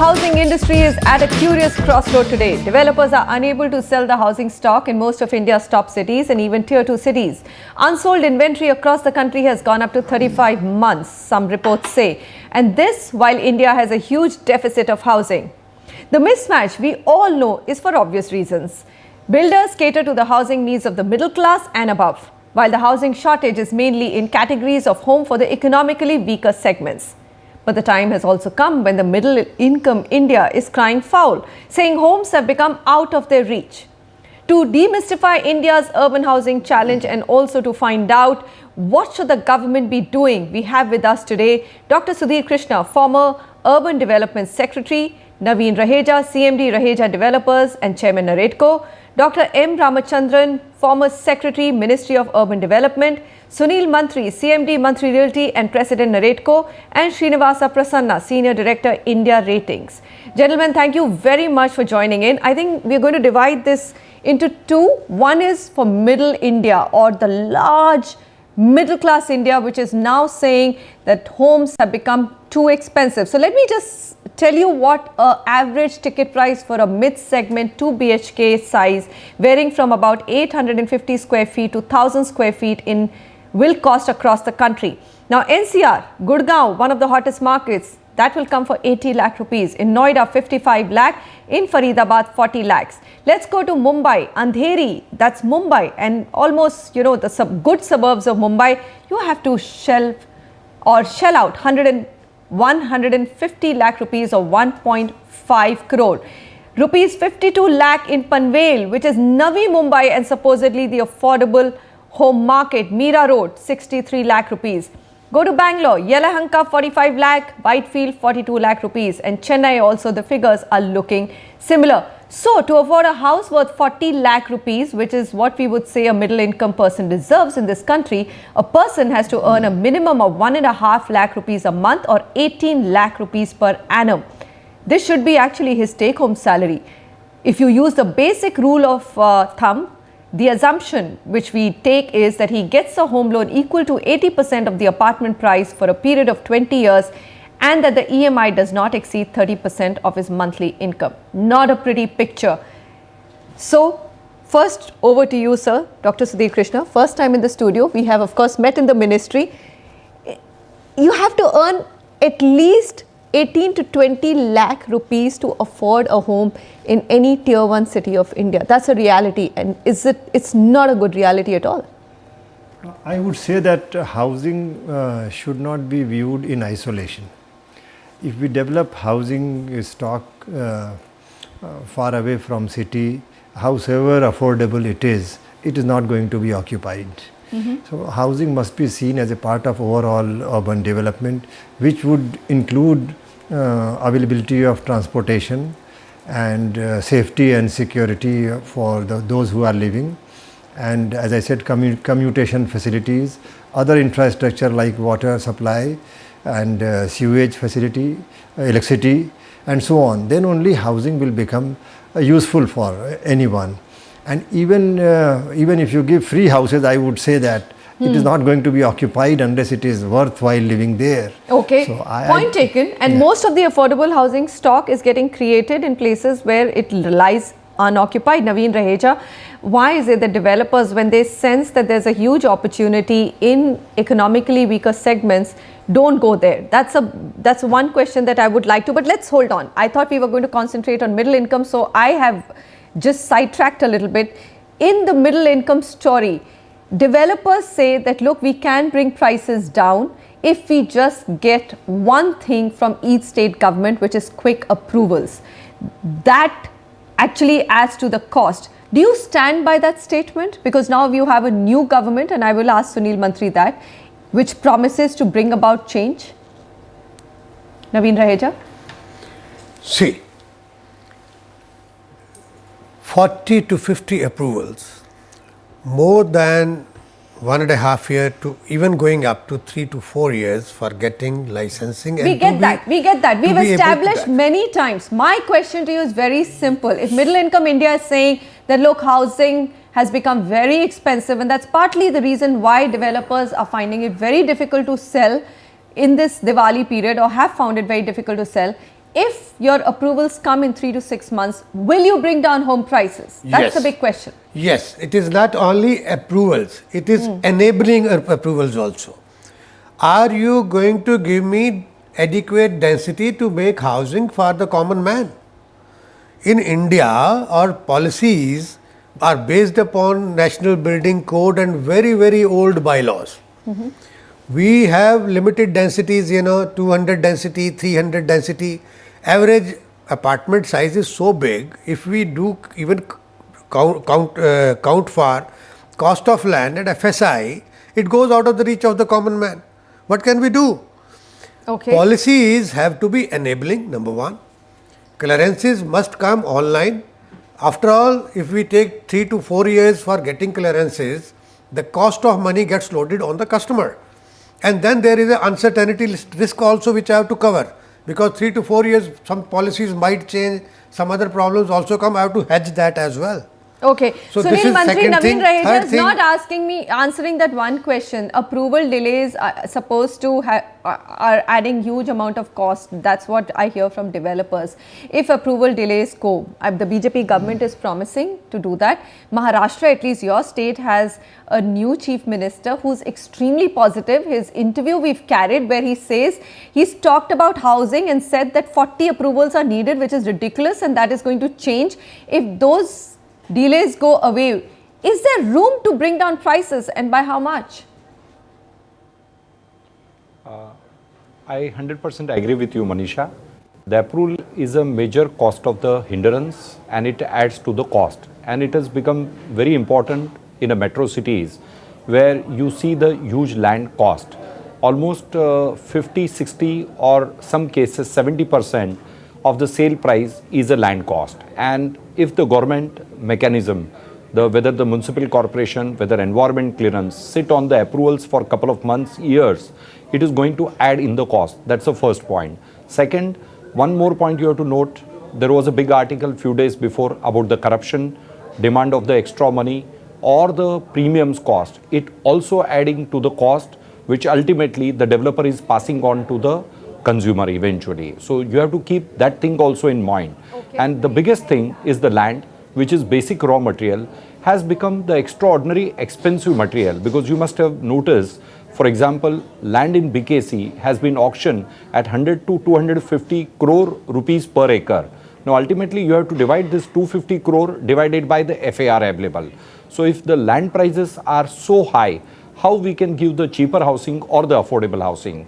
housing industry is at a curious crossroad today. Developers are unable to sell the housing stock in most of India's top cities and even tier 2 cities. Unsold inventory across the country has gone up to 35 months, some reports say. And this while India has a huge deficit of housing. The mismatch, we all know, is for obvious reasons. Builders cater to the housing needs of the middle class and above, while the housing shortage is mainly in categories of home for the economically weaker segments. But the time has also come when the middle income India is crying foul, saying homes have become out of their reach. To demystify India's urban housing challenge and also to find out what should the government be doing, we have with us today Dr. Sudhir Krishna, former Urban Development Secretary, Naveen Raheja, CMD Raheja Developers and Chairman Naredco, Dr. M. Ramachandran, former Secretary, Ministry of Urban Development, Sunil Mantri, CMD Mantri Realty and President Naredco, and Srinivasa Prasanna, Senior Director, India Ratings. Gentlemen, thank you very much for joining in. I think we're going to divide this into two. One is for middle India or the large middle class India, which is now saying that homes have become too expensive. So let me just tell you what an average ticket price for a mid-segment 2 BHK size varying from about 850 square feet to 1000 square feet in will cost across the country. Now NCR, Gurgaon, one of the hottest markets, that will come for 80 lakh rupees. In Noida, 55 lakh. In Faridabad, 40 lakhs. Let's go to Mumbai, Andheri, that's Mumbai, and almost, the good suburbs of Mumbai, you have to shell out 150 lakh rupees or 1.5 crore. Rupees 52 lakh in Panvel, which is Navi Mumbai and supposedly the affordable home market. Meera Road, 63 lakh rupees. Go to Bangalore, Yelahanka 45 lakh, Whitefield 42 lakh rupees, and Chennai also the figures are looking similar. So to afford a house worth 40 lakh rupees, which is what we would say a middle income person deserves in this country, a person has to earn a minimum of 1.5 lakh rupees a month or 18 lakh rupees per annum. This should be actually his take home salary. If you use the basic rule of thumb, the assumption which we take is that he gets a home loan equal to 80% of the apartment price for a period of 20 years and that the EMI does not exceed 30% of his monthly income. Not a pretty picture. So, first over to you, sir, Dr. Sudhir Krishna. First time in the studio. We have, of course, met in the ministry. You have to earn at least 18 to 20 lakh rupees to afford a home in any tier 1 city of India. That's a reality, and it's not a good reality at all. I would say that housing should not be viewed in isolation. If we develop housing stock far away from city, however affordable it is not going to be occupied. So housing must be seen as a part of overall urban development, which would include availability of transportation and safety and security for those who are living, and as I said, commutation facilities, other infrastructure like water supply and sewage facility, electricity and so on. Then only housing will become useful for anyone. And even if you give free houses, I would say that it is not going to be occupied unless it is worthwhile living there. Okay, so point taken. And most of the affordable housing stock is getting created in places where it lies unoccupied. Naveen Raheja, why is it that developers, when they sense that there's a huge opportunity in economically weaker segments, don't go there? That's one question that I would like to, but let's hold on. I thought we were going to concentrate on middle income, so I have just sidetracked a little bit. In the middle income story, developers say that, look, we can bring prices down if we just get one thing from each state government, which is quick approvals. That actually adds to the cost. Do you stand by that statement? Because now you have a new government, and I will ask Sunil Mantri that, which promises to bring about change. Naveen Raheja? See, 40 to 50 approvals, more than 1.5 years to even going up to 3 to 4 years for getting licensing. We get that. We've established many times. My question to you is very simple. If middle income India is saying that, look, housing has become very expensive, and that's partly the reason why developers are finding it very difficult to sell in this Diwali period, or have found it very difficult to sell. if your approvals come in 3 to 6 months, will you bring down home prices? That's Yes. the big question. Yes, it is not only approvals, it is enabling approvals also. Are you going to give me adequate density to make housing for the common man? In India, our policies are based upon National Building Code and very, very old bylaws. We have limited densities, 200 density, 300 density. Average apartment size is so big, if we do even count for cost of land and FSI, it goes out of the reach of the common man. What can we do? Okay. Policies have to be enabling, number one. Clearances must come online. After all, if we take 3 to 4 years for getting clearances, the cost of money gets loaded on the customer. And then there is an uncertainty risk also which I have to cover. Because 3 to 4 years, some policies might change, some other problems also come, I have to hedge that as well. Okay. So this Sunil is Mantri, second Naveen thing. Raheja Third is thing- not answering that one question. Approval delays are supposed to are adding huge amount of cost. That's what I hear from developers. If approval delays go, the BJP government is promising to do that. Maharashtra, at least your state, has a new chief minister who's extremely positive. His interview we've carried where he says he's talked about housing and said that 40 approvals are needed, which is ridiculous, and that is going to change if those delays go away. Is there room to bring down prices, and by how much? I 100% agree with you, Manisha. The approval is a major cost of the hindrance and it adds to the cost. And it has become very important in a metro cities where you see the huge land cost. Almost 50, 60 or some cases 70% of the sale price is a land cost. And if the government mechanism, whether the municipal corporation, whether environment clearance sit on the approvals for a couple of months, years, it is going to add in the cost. That's the first point. Second, one more point you have to note, there was a big article few days before about the corruption, demand of the extra money or the premiums cost. It also adding to the cost, which ultimately the developer is passing on to the consumer eventually. So you have to keep that thing also in mind. Okay. And the biggest thing is the land, which is basic raw material, has become the extraordinary expensive material, because you must have noticed, for example, land in BKC has been auctioned at 100 to 250 crore rupees per acre. Now ultimately you have to divide this 250 crore divided by the FAR available. So if the land prices are so high, how we can give the cheaper housing or the affordable housing?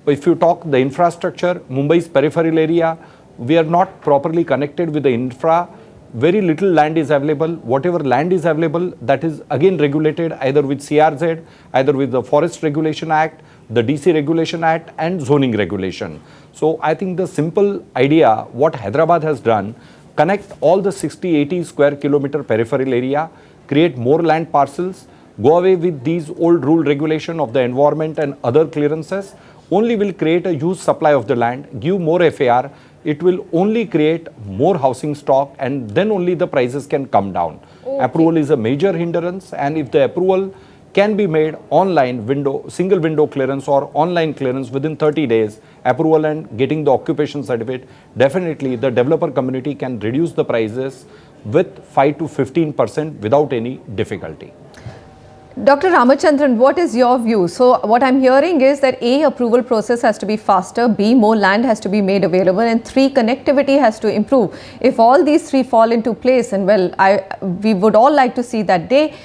If you talk the infrastructure, Mumbai's peripheral area, we are not properly connected with the infra. Very little land is available. Whatever land is available, that is again regulated either with CRZ, either with the Forest Regulation Act, the DC Regulation Act and zoning regulation. So I think the simple idea, what Hyderabad has done, connect all the 60-80 square kilometer peripheral area, create more land parcels, go away with these old rule regulation of the environment and other clearances, only will create a huge supply of the land, give more FAR, it will only create more housing stock and then only the prices can come down. Okay. Approval is a major hindrance, and if the approval can be made online window, single window clearance or online clearance within 30 days, approval and getting the occupation certificate, definitely the developer community can reduce the prices with 5 to 15% without any difficulty. Dr. Ramachandran, what is your view? So what I'm hearing is that A, approval process has to be faster, B, more land has to be made available, and 3, connectivity has to improve. If all these 3 fall into place, and well, we would all like to see that day,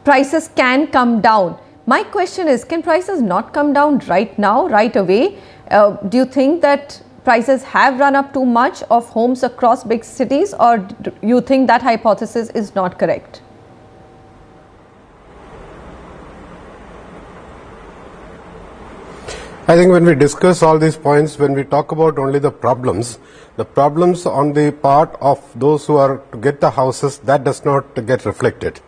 prices can come down. My question is, can prices not come down right now, right away? Do you think that prices have run up too much of homes across big cities, or do you think that hypothesis is not correct? I think when we discuss all these points, when we talk about only the problems on the part of those who are to get the houses, that does not get reflected.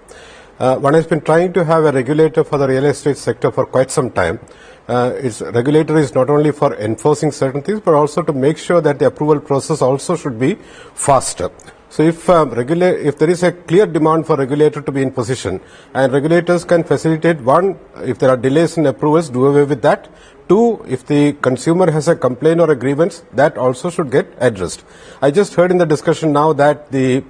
One has been trying to have a regulator for the real estate sector for quite some time. Its regulator is not only for enforcing certain things, but also to make sure that the approval process also should be faster. So if there is a clear demand for regulator to be in position, and regulators can facilitate, one, if there are delays in approvals, do away with that. two, if the consumer has a complaint or a grievance, that also should get addressed. I just heard in the discussion now that the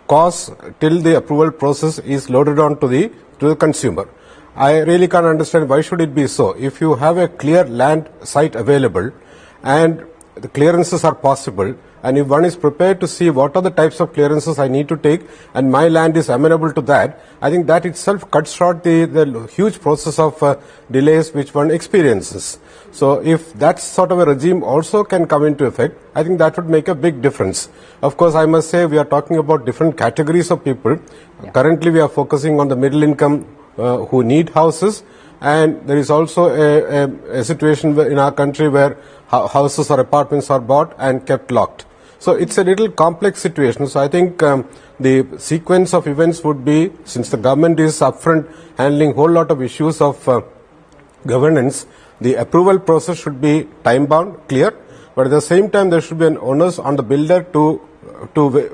cost till the approval process is loaded on to the consumer. I really can't understand why should it be so. If you have a clear land site available and the clearances are possible, and if one is prepared to see what are the types of clearances I need to take and my land is amenable to that, I think that itself cuts short the huge process of delays which one experiences. So if that sort of a regime also can come into effect, I think that would make a big difference. Of course, I must say we are talking about different categories of people. Yeah. Currently we are focusing on the middle income who need houses, and there is also a situation in our country where houses or apartments are bought and kept locked. So it's a little complex situation. So I think the sequence of events would be, since the government is upfront handling whole lot of issues of governance, the approval process should be time bound, clear, but at the same time there should be an onus on the builder to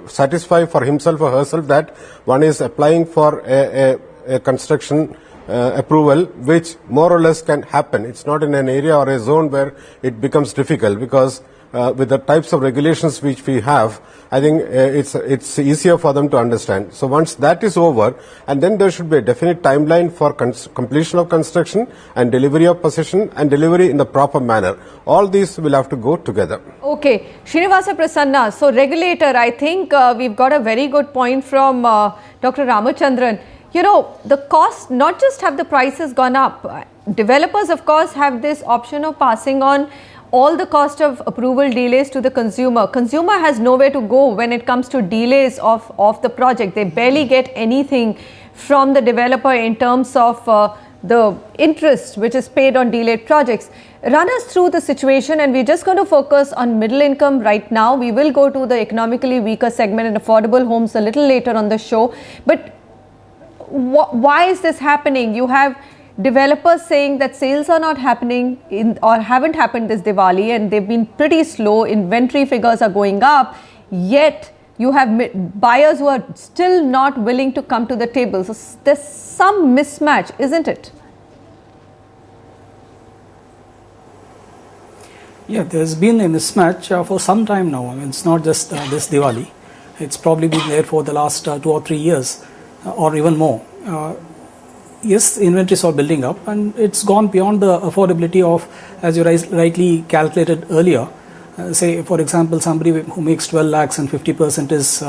satisfy for himself or herself that one is applying for a construction approval which more or less can happen. It's not in an area or a zone where it becomes difficult, because with the types of regulations which we have, I think it's easier for them to understand. So once that is over, and then there should be a definite timeline for completion of construction and delivery of possession and delivery in the proper manner. All these will have to go together. Okay, Srinivasa Prasanna, so regulator, I think we've got a very good point from Dr. Ramachandran. You know, the cost, not just have the prices gone up, developers of course have this option of passing on all the cost of approval delays to the consumer. Consumer has nowhere to go when it comes to delays of the project. They barely get anything from the developer in terms of the interest which is paid on delayed projects. Run us through the situation, and we're just going to focus on middle income right now. We will go to the economically weaker segment and affordable homes a little later on the show. But why is this happening? You have developers saying that sales are not happening or haven't happened this Diwali, and they've been pretty slow. Inventory figures are going up, yet you have buyers who are still not willing to come to the table. So there's some mismatch, isn't it? Yeah, there's been a mismatch for some time now. I mean, it's not just this Diwali. It's probably been there for the last 2 or 3 years or even more. Yes, inventories are building up, and it's gone beyond the affordability of, as you rightly calculated earlier. Say, for example, somebody who makes 12 lakhs and 50% is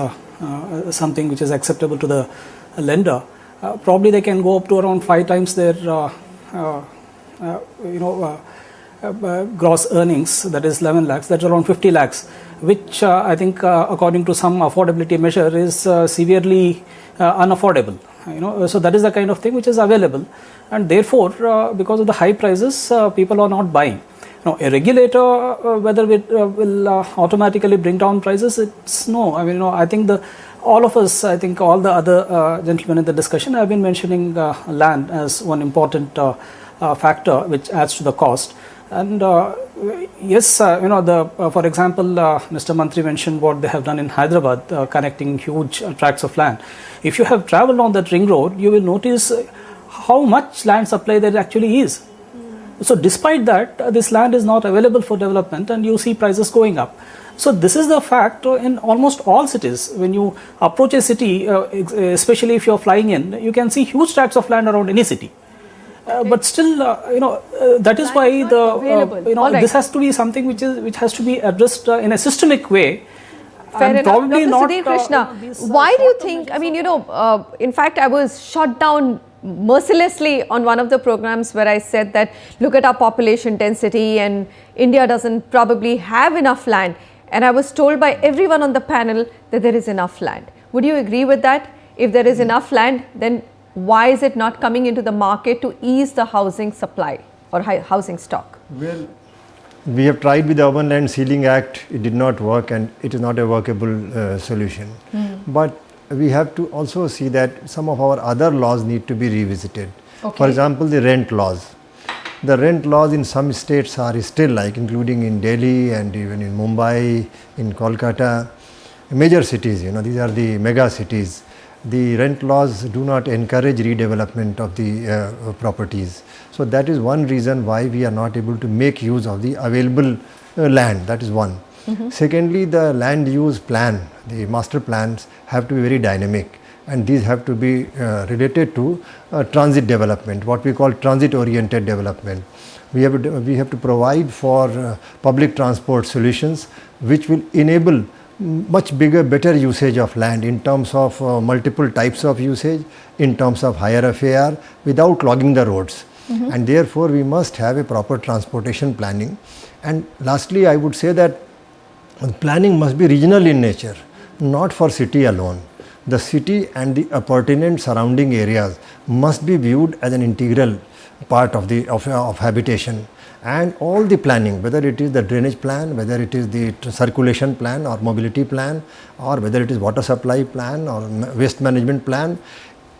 something which is acceptable to the lender. Probably they can go up to around 5 times their, gross earnings. That is 11 lakhs. That's around 50 lakhs, which I think, according to some affordability measure, is severely unaffordable. So that is the kind of thing which is available, and therefore because of the high prices, people are not buying. Now, a regulator, whether it will automatically bring down prices, it's no. I mean, I think all of us, I think all the other gentlemen in the discussion have been mentioning land as one important factor which adds to the cost. And yes, for example, Mr. Mantri mentioned what they have done in Hyderabad, connecting huge tracts of land. If you have traveled on that ring road, you will notice how much land supply there actually is. So despite that, this land is not available for development, and you see prices going up. So this is the fact in almost all cities. When you approach a city, especially if you're flying in, you can see huge tracts of land around any city. But still, that is why this has to be something which has to be addressed in a systemic way. Fair enough. Probably Dr. not. Sudhir Krishna, why do you think? I mean, in fact, I was shot down mercilessly on one of the programs where I said that look at our population density and India doesn't probably have enough land, and I was told by everyone on the panel that there is enough land. Would you agree with that? If there is enough land, then why is it not coming into the market to ease the housing supply or housing stock? Well, we have tried with the Urban Land Ceiling Act, it did not work, and it is not a workable solution. But we have to also see that some of our other laws need to be revisited. Okay. For example, the rent laws. The rent laws in some states are still including in Delhi and even in Mumbai, in Kolkata, major cities, these are the mega cities. the rent laws do not encourage redevelopment of the properties. So that is one reason why we are not able to make use of the available land. That is one. Secondly, the land use plan, the master plans have to be very dynamic, and these have to be related to transit development, what we call transit oriented development. We have to provide for public transport solutions which will enable much bigger, better usage of land in terms of multiple types of usage, in terms of higher FAR, without clogging the roads. And therefore, we must have a proper transportation planning. And lastly, I would say that planning must be regional in nature, not for city alone. The city and the pertinent surrounding areas must be viewed as an integral part of habitation, and all the planning, whether it is the drainage plan, whether it is the circulation plan or mobility plan, or whether it is water supply plan or waste management plan,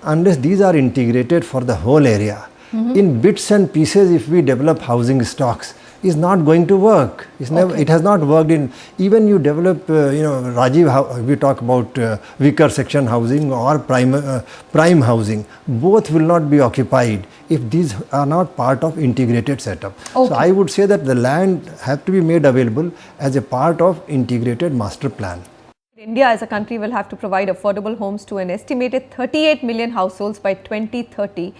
unless these are integrated for the whole area, in bits and pieces, if we develop housing stocks, is not going to work. It has not worked in, even you develop, Rajiv, we talk about weaker section housing or prime housing, both will not be occupied if these are not part of integrated setup. Okay. So I would say that the land have to be made available as a part of integrated master plan. India as a country will have to provide affordable homes to an estimated 38 million households by 2030.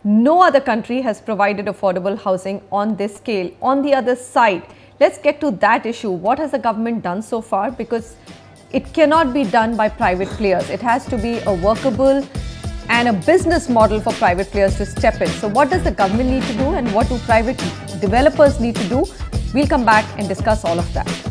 No other country has provided affordable housing on this scale. On the other side, let's get to that issue. What has the government done so far? Because it cannot be done by private players. It has to be a workable and a business model for private players to step in. So what does the government need to do, and what do private developers need to do? We'll come back and discuss all of that.